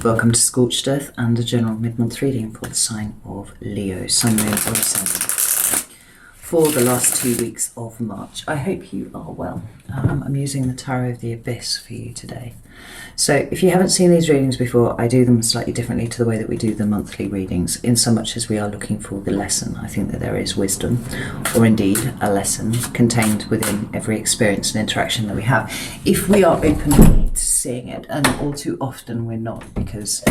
Welcome to Scorched Earth and a general mid-month reading for the sign of Leo, Sun, Moon, or Ascendant, for the last 2 weeks of March. I hope you are well. I'm using the Tarot of the Abyss for you today. So if you haven't seen these readings before, I do them slightly differently to the way that we do the monthly readings, in so much as we are looking for the lesson. I think that there is wisdom, or indeed a lesson, contained within every experience and interaction that we have, if we are open to seeing it. And all too often we're not, because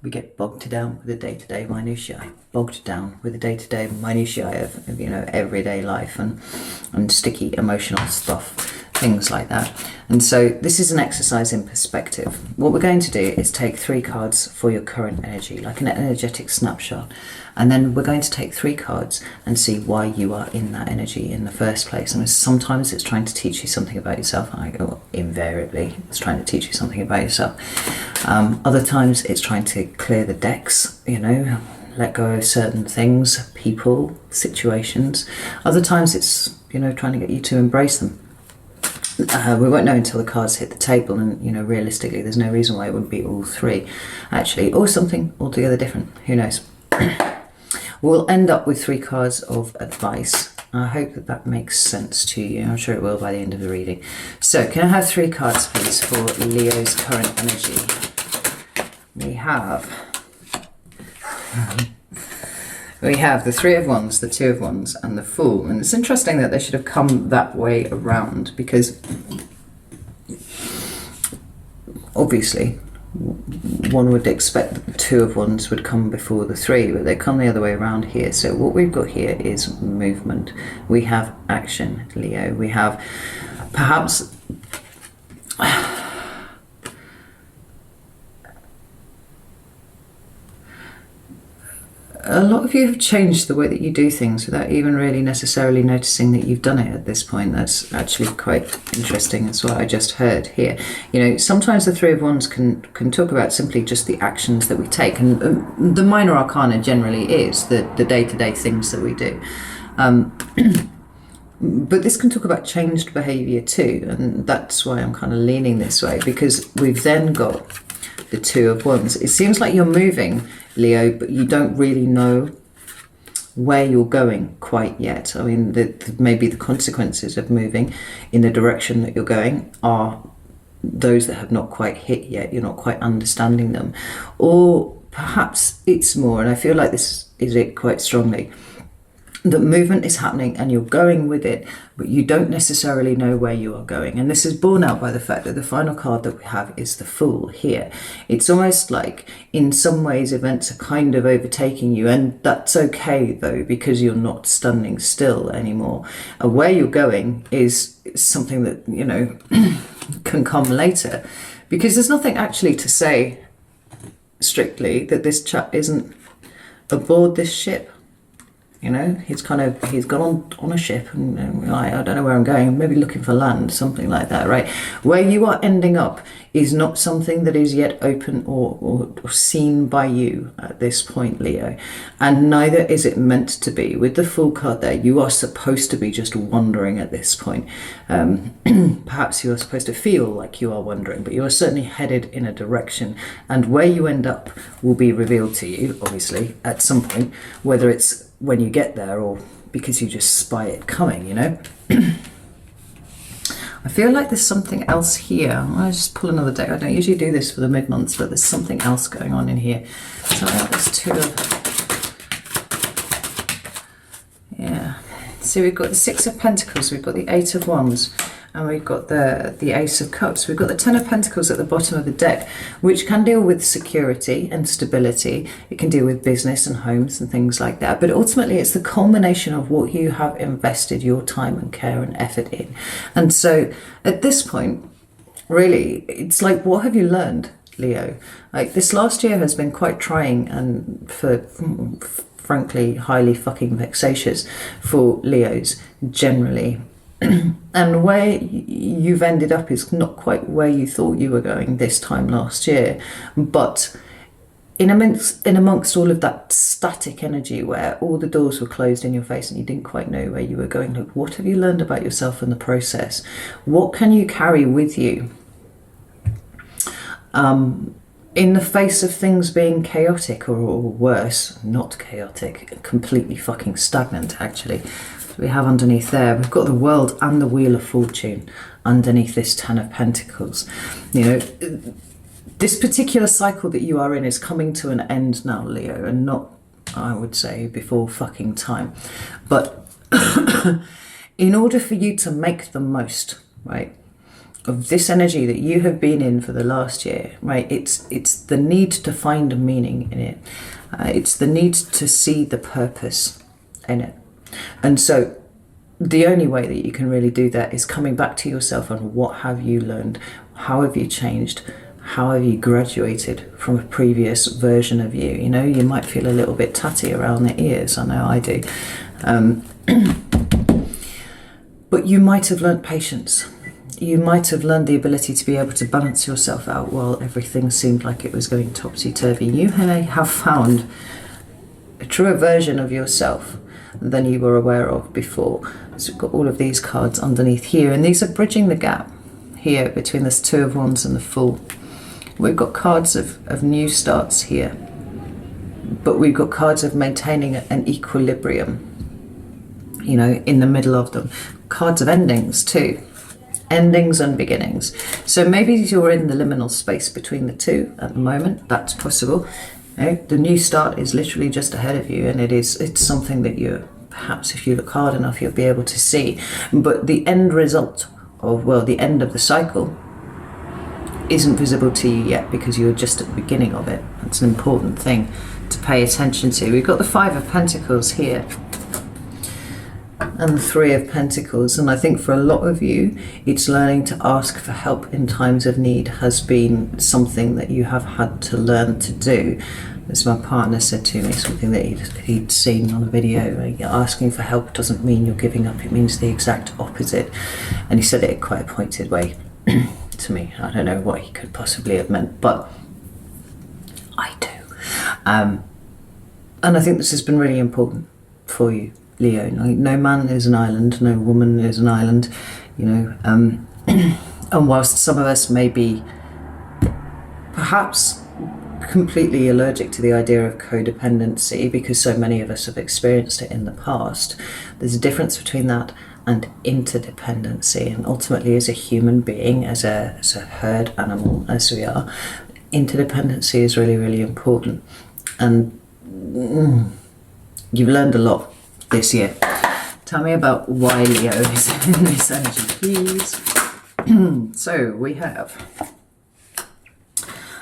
we get bogged down with the day-to-day minutiae, bogged down with the day-to-day minutiae of everyday life and sticky emotional stuff, things like that. And so this is an exercise in perspective. What we're going to do is take 3 cards for your current energy, like an energetic snapshot, and then we're going to take 3 cards and see why you are in that energy in the first place. And sometimes it's trying to teach you something about yourself. Invariably it's trying to teach you something about yourself. Other times it's trying to clear the decks, let go of certain things, people, situations. Other times it's trying to get you to embrace them. We won't know until the cards hit the table, and realistically there's no reason why it wouldn't be all 3 actually, or something altogether different. Who knows? We'll end up with 3 cards of advice. I hope that makes sense to you. I'm sure it will by the end of the reading. So can I have 3 cards please for Leo's current energy? We have the 3 of Wands, the 2 of Wands, and the Fool. And it's interesting that they should have come that way around, because obviously one would expect that the 2 of Wands would come before the 3, but they come the other way around here. So what we've got here is movement. We have action, Leo. We have perhaps a lot of you have changed the way that you do things without even really necessarily noticing that you've done it at this point. That's actually quite interesting. That's what I just heard here. Sometimes the 3 of Wands can talk about simply just the actions that we take, and the minor arcana generally is the day-to-day things that we do. But this can talk about changed behaviour too, and that's why I'm kind of leaning this way, because we've then got the 2 of Wands. It seems like you're moving, Leo, but you don't really know where you're going quite yet. I mean, maybe the consequences of moving in the direction that you're going are those that have not quite hit yet. You're not quite understanding them. Or perhaps it's more, and I feel like this is it quite strongly, that movement is happening and you're going with it, but you don't necessarily know where you are going. And this is borne out by the fact that the final card that we have is the Fool here. It's almost like in some ways events are kind of overtaking you, and that's okay though, because you're not standing still anymore. And where you're going is something that can come later, because there's nothing actually to say strictly that this chap isn't aboard this ship. He's gone on a ship and I don't know where I'm going, maybe looking for land, something like that, right? Where you are ending up is not something that is yet open or seen by you at this point, Leo. And neither is it meant to be. With the Fool card there, you are supposed to be just wandering at this point. Perhaps you are supposed to feel like you are wandering, but you are certainly headed in a direction. And where you end up will be revealed to you, obviously, at some point, whether it's when you get there or because you just spy it coming, I feel like there's something else here. I'll just pull another deck. I don't usually do this for the mid-months, but there's something else going on in here. So there's 2 of... Yeah. So we've got the 6 of Pentacles, we've got the 8 of Wands, and we've got the Ace of Cups. We've got the 10 of Pentacles at the bottom of the deck, which can deal with security and stability. It can deal with business and homes and things like that. But ultimately, it's the culmination of what you have invested your time and care and effort in. And so at this point, really, it's like, what have you learned, Leo? Like, this last year has been quite trying and frankly, highly fucking vexatious for Leos generally. And where you've ended up is not quite where you thought you were going this time last year, but in amongst all of that static energy where all the doors were closed in your face and you didn't quite know where you were going, look, what have you learned about yourself in the process? What can you carry with you? in the face of things being chaotic, or worse, not chaotic, completely fucking stagnant, actually. We have underneath there, we've got the World and the Wheel of Fortune underneath this Ten of Pentacles. You know, this particular cycle that you are in is coming to an end now, Leo, and not, I would say, before fucking time. But in order for you to make the most, right, of this energy that you have been in for the last year, right, it's the need to find a meaning in it. It's the need to see the purpose in it. And so the only way that you can really do that is coming back to yourself and what have you learned? How have you changed? How have you graduated from a previous version of you? You know, you might feel a little bit tatty around the ears. I know I do. But you might have learnt patience. You might have learned the ability to be able to balance yourself out while everything seemed like it was going topsy-turvy. You may have found a truer version of yourself than you were aware of before. So we've got all of these cards underneath here, and these are bridging the gap here between this Two of Wands and the Fool. We've got cards of new starts here, but we've got cards of maintaining an equilibrium, you know, in the middle of them. Cards of endings too. Endings and beginnings. So maybe you're in the liminal space between the two at the moment. That's possible. The new start is literally just ahead of you, and it's something that you perhaps, if you look hard enough, you'll be able to see. But the end result of, well, the end of the cycle isn't visible to you yet because you're just at the beginning of it. That's an important thing to pay attention to. We've got the Five of Pentacles here and the Three of Pentacles, and I think for a lot of you, it's learning to ask for help in times of need has been something that you have had to learn to do. As my partner said to me, something that he'd seen on a video, asking for help doesn't mean you're giving up, it means the exact opposite. And he said it in quite a pointed way to me. I don't know what he could possibly have meant, but I do. And I think this has been really important for you, Leo. No man is an island, no woman is an island, you know. And whilst some of us may be perhaps completely allergic to the idea of codependency because so many of us have experienced it in the past, there's a difference between that and interdependency. And ultimately, as a human being, as a herd animal as we are, interdependency is really, really important. And you've learned a lot this year. Tell me about why Leo is in this energy, please. So we have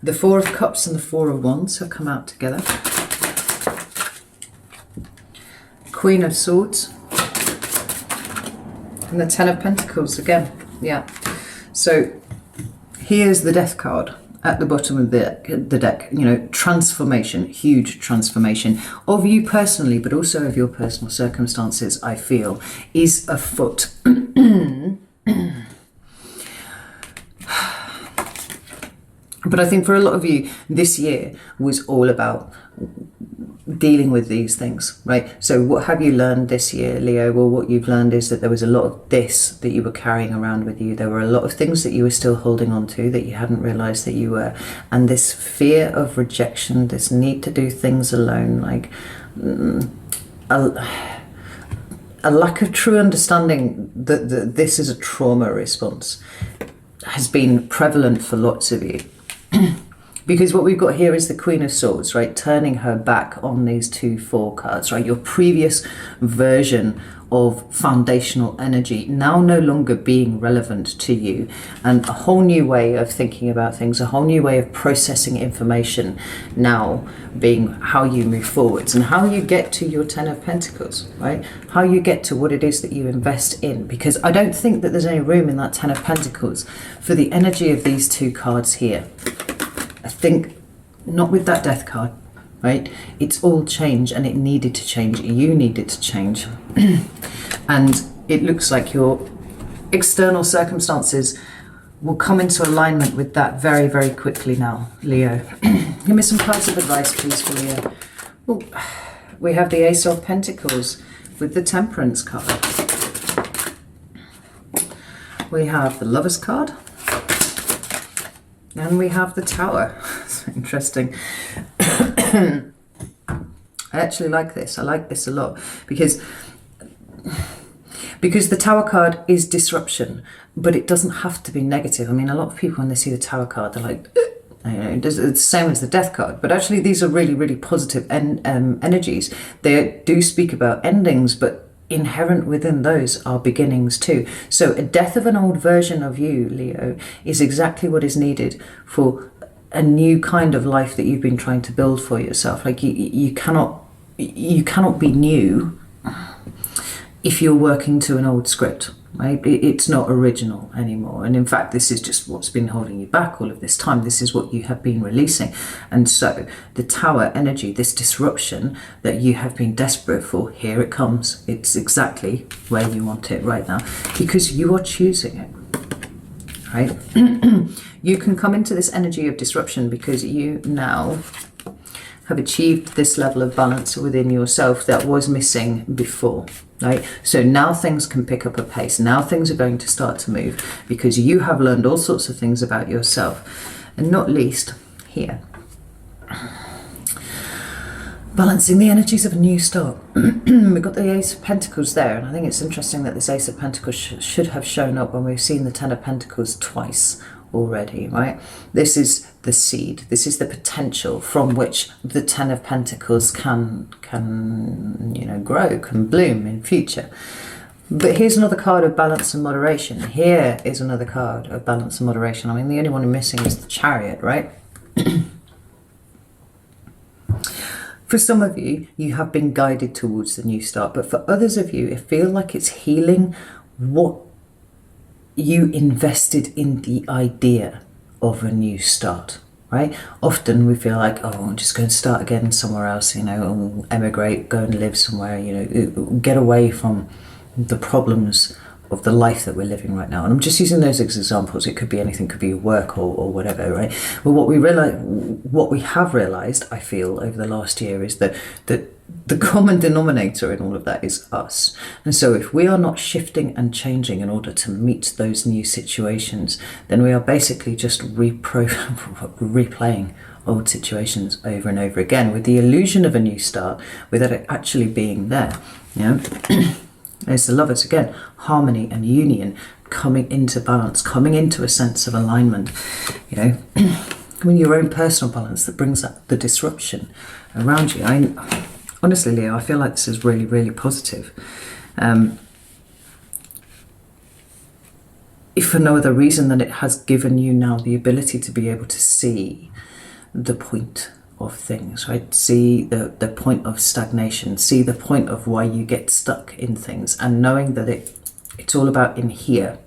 the Four of Cups and the Four of Wands have come out together. Queen of Swords and the Ten of Pentacles again. Yeah. So here's the Death card at the bottom of the deck. You know, transformation, huge transformation of you personally, but also of your personal circumstances, I feel, is afoot. But I think for a lot of you, this year was all about dealing with these things, right? So what have you learned this year, Leo? Well, what you've learned is that there was a lot of this that you were carrying around with you. There were a lot of things that you were still holding on to that you hadn't realized that you were. And this fear of rejection, this need to do things alone, like a lack of true understanding that this is a trauma response has been prevalent for lots of you. Because what we've got here is the Queen of Swords, right? Turning her back on these 2-4 cards, right? Your previous version of foundational energy now no longer being relevant to you, and a whole new way of thinking about things, a whole new way of processing information now being how you move forwards and how you get to your Ten of Pentacles, right? How you get to what it is that you invest in, because I don't think that there's any room in that Ten of Pentacles for the energy of these two cards here. I think not with that Death card, right? It's all change, and it needed to change. You needed to change. And it looks like your external circumstances will come into alignment with that very, very quickly now, Leo. Give me some cards of advice, please, for Leo. Well, we have the Ace of Pentacles with the Temperance card. We have the Lovers card. And we have the Tower. It's interesting. I actually like this. I like this a lot because the Tower card is disruption, but it doesn't have to be negative. I mean, a lot of people when they see the Tower card, they're like, you know, it's the same as the Death card, but actually these are really, really positive energies. They do speak about endings, but inherent within those are beginnings too. So a death of an old version of you, Leo, is exactly what is needed for a new kind of life that you've been trying to build for yourself. Like you cannot be new if you're working to an old script, right? It's not original anymore. And in fact, this is just what's been holding you back all of this time. This is what you have been releasing. And so the Tower energy, this disruption that you have been desperate for, here it comes. It's exactly where you want it right now because you are choosing it, right? You can come into this energy of disruption because you now have achieved this level of balance within yourself that was missing before, right? So now things can pick up a pace. Now things are going to start to move because you have learned all sorts of things about yourself, and not least here, balancing the energies of a new start. We've got the Ace of Pentacles there, and I think it's interesting that this Ace of Pentacles should have shown up when we've seen the Ten of Pentacles twice already, right? This is the seed. This is the potential from which the Ten of Pentacles can you know, grow, can bloom in future. But here's another card of balance and moderation. Here is another card of balance and moderation. I mean, the only one missing is the Chariot, right? For some of you, you have been guided towards the new start, but for others of you, it feels like it's healing what you invested in the idea of a new start, right? Often we feel like, oh, I'm just going to start again somewhere else, you know, emigrate, go and live somewhere, you know, get away from the problems of the life that we're living right now. And I'm just using those as examples. It could be anything, could be work or whatever, right? But what we have realized, I feel, over the last year is that the common denominator in all of that is us. And so if we are not shifting and changing in order to meet those new situations, then we are basically just replaying old situations over and over again with the illusion of a new start without it actually being there. You know? There's the Lovers again, harmony and union, coming into balance, coming into a sense of alignment, you know, coming your own personal balance that brings up the disruption around you. Honestly, Leo, I feel like this is really, really positive. If for no other reason than it has given you now the ability to be able to see the point of things, right? See the point of stagnation, see the point of why you get stuck in things, and knowing that it's all about in here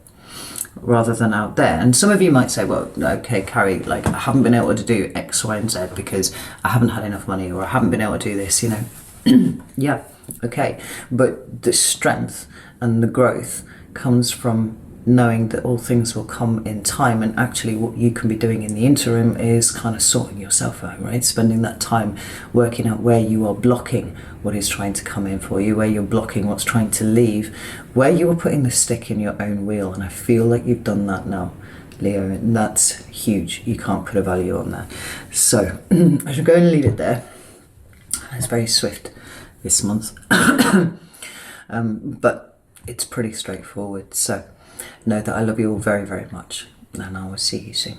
rather than out there. And some of you might say, well, okay, Carrie, like I haven't been able to do X, Y, and Z because I haven't had enough money, or I haven't been able to do this, you know. Yeah, okay, but the strength and the growth comes from knowing that all things will come in time, and actually what you can be doing in the interim is kind of sorting yourself out, right? Spending that time working out where you are blocking what is trying to come in for you, where you're blocking what's trying to leave, where you are putting the stick in your own wheel. And I feel like you've done that now, Leo, and that's huge. You can't put a value on that. So I should go and leave it there. It's very swift this month, but it's pretty straightforward. So know that I love you all very, very much, and I will see you soon.